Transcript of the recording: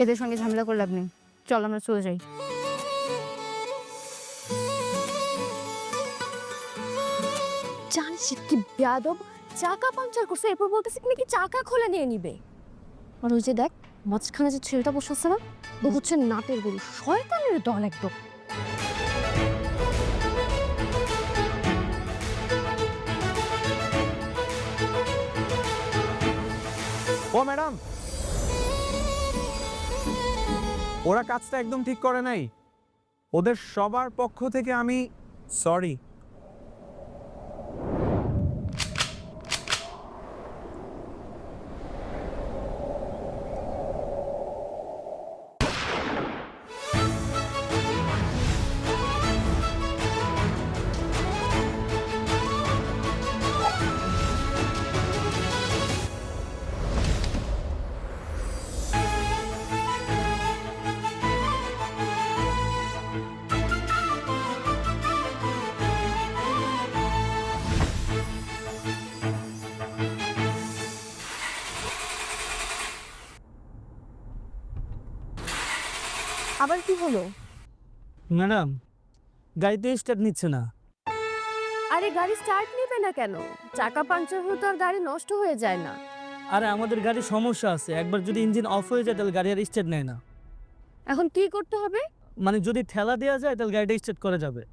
এদের সঙ্গে ঝামেলা করে লাভ নেই, চল আমরা চলে যাই। জানিস কি বেয়াদব, চাকা পাংচার করছে, এরপর বলতেছে নাকি চাকা খুলে নিয়ে নিবে। আর ওই যে দেখ মাঝখানে যে ছেলেটা বসে আছে না, ও হচ্ছে নাটের গরু, শয়তানের দল একদম। ও ম্যাডাম, ওরা কাজটা একদম ঠিক করে নাই। ওদের সবার পক্ষ থেকে আমি সরি। আবার কি হলো? ম্যাডাম, গাড়িতে স্টার্ট নিচ্ছে না। আরে গাড়ি স্টার্ট নেবে না কেন? চাকা পাংচার হলে তো আর গাড়ি নষ্ট হয়ে যায় না। আরে আমাদের গাড়ির সমস্যা আছে, একবার যদি ইঞ্জিন অফ হয়ে যায় তাহলে গাড়ি আর স্টার্ট নেয় না। এখন কি করতে হবে? মানে যদি ঠেলা দেওয়া যায় তাহলে গাড়িটা স্টার্ট করা যাবে।